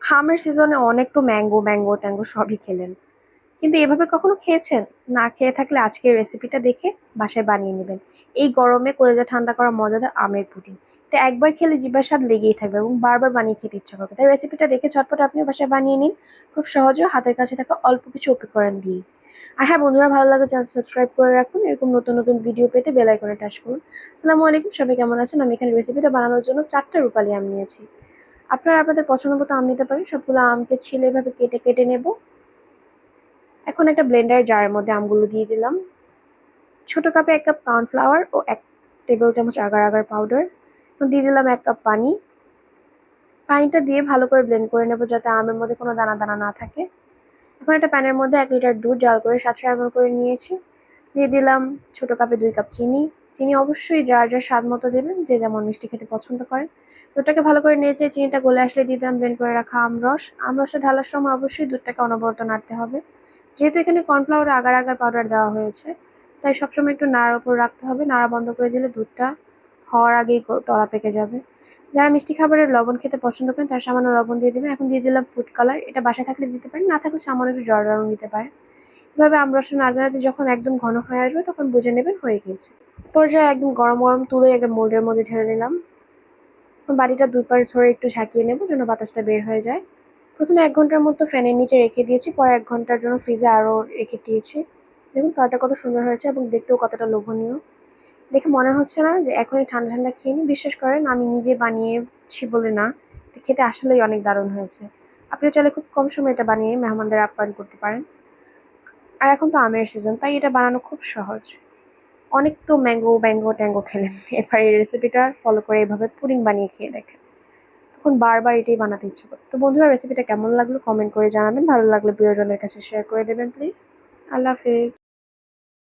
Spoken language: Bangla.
আমের সিজনে অনেক তো ম্যাঙ্গো ম্যাঙ্গো ট্যাঙ্গো সবই খেলেন, কিন্তু এভাবে কখনো খেয়েছেন? না খেয়ে থাকলে আজকের রেসিপিটা দেখে বাসায় বানিয়ে নেবেন। এই গরমে কলেজা ঠান্ডা করা মজাদার আমের পুডিং, এটা একবার খেলে জিহ্বার স্বাদ লেগেই থাকবে এবং বারবার বানিয়ে খেতে ইচ্ছা করবে। তাই রেসিপিটা দেখে ঝটপট আপনি বাসায় বানিয়ে নিন, খুব সহজে হাতের কাছে থাকা অল্প কিছু উপকরণ দিয়ে। আর হ্যাঁ বন্ধুরা, ভালো লাগলে চ্যানেল সাবস্ক্রাইব করে রাখুন, এরকম নতুন নতুন ভিডিও পেতে বেল আইকনে টাচ করুন। আসসালামু আলাইকুম, সবাই কেমন আছেন? আমি এখানে রেসিপিটা বানানোর জন্য 4টা রূপালি আম নিয়েছি। আপনারা আপনাদের পছন্দ মতো আম নিতে পারেন। সবগুলো আমকে ছিলে এভাবে কেটে কেটে নেব। এখন একটা ব্লেন্ডার জারের মধ্যে আমগুলো দিয়ে দিলাম। ছোট কাপে 1 কাপ কর্নফ্লাওয়ার ও 1 টেবিল চামচ আগার আগার পাউডার। এখন দিয়ে দিলাম 1 কাপ পানি। পানিটা দিয়ে ভালো করে ব্লেন্ড করে নেব যাতে আমের মধ্যে কোনো দানা দানা না থাকে। এখন একটা প্যানের মধ্যে 1 লিটার দুধ জাল করে 700 ml করে নিয়েছি। দিয়ে দিলাম ছোট কাপে 2 কাপ চিনি। চিনি অবশ্যই যার যার স্বাদ মতো দেবেন, যে যেমন মিষ্টি খেতে পছন্দ করেন। দুধটাকে ভালো করে নেড়ে চিনিটা গলে আসলে দিয়ে দিলাম ব্লেন্ড করে রাখা আমরস। আমরসটা ঢালার সময় অবশ্যই দুধটাকে অনবরত নাড়তে হবে। যেহেতু এখানে কর্নফ্লাওয়ার আগার আগার পাউডার দেওয়া হয়েছে, তাই সবসময় একটু নাড়ার উপর রাখতে হবে। নাড়া বন্ধ করে দিলে দুধটা হওয়ার আগেই তলা পেকে যাবে। যারা মিষ্টি খাবারের লবণ খেতে পছন্দ করেন তারা সামান্য লবণ দিয়ে দেবেন। এখন দিয়ে দিলাম ফুড কালার, এটা বাসায় থাকলে দিতে পারেন, না থাকলে সামান্য একটু জর্দা রং দিতে পারেন। এভাবে আমরসটা নাড়াতে যখন একদম ঘন হয়ে আসবে তখন বুঝে নেবেন হয়ে গিয়েছে। পর্যায়ে একদম গরম গরম তুলে একটা মোল্ডের মধ্যে ঢেলে দিলাম। বাটিটা 2 পাশ ধরে একটু ঝাঁকিয়ে নেব যেন বাতাসটা বের হয়ে যায়। প্রথমে 1 ঘন্টার মতো ফ্যানের নিচে রেখে দিয়েছি, পরে 1 ঘন্টার জন্য ফ্রিজে আরও রেখে দিয়েছি। দেখুন কালারটা কত সুন্দর হয়েছে এবং দেখতেও কতটা লোভনীয়। দেখে মনে হচ্ছে না যে এখনই ঠান্ডা ঠান্ডা খেয়ে নিই। বিশ্বাস করেন আমি নিজে বানিয়েছি বলে না, এটা খেতে আসলেই অনেক দারুণ হয়েছে। আপনিও চাইলে খুব কম সময়ে এটা বানিয়ে মেহমানদের আপ্যায়ন করতে পারেন। আর এখন তো আমের সিজন, তাই এটা বানানো খুব সহজ। অনেক তো ম্যাঙ্গো ম্যাঙ্গো ট্যাঙ্গো খেলেন, এবার এই রেসিপিটা ফলো করে এভাবে পুডিং বানিয়ে খেয়ে দেখেন, তখন বারবার এটাই বানাতে ইচ্ছে করে। তো বন্ধুরা, রেসিপিটা কেমন লাগলো কমেন্ট করে জানাবেন, ভালো লাগলে প্রিয়জনদের কাছে শেয়ার করে দেবেন প্লিজ। আল্লাহ হাফেজ।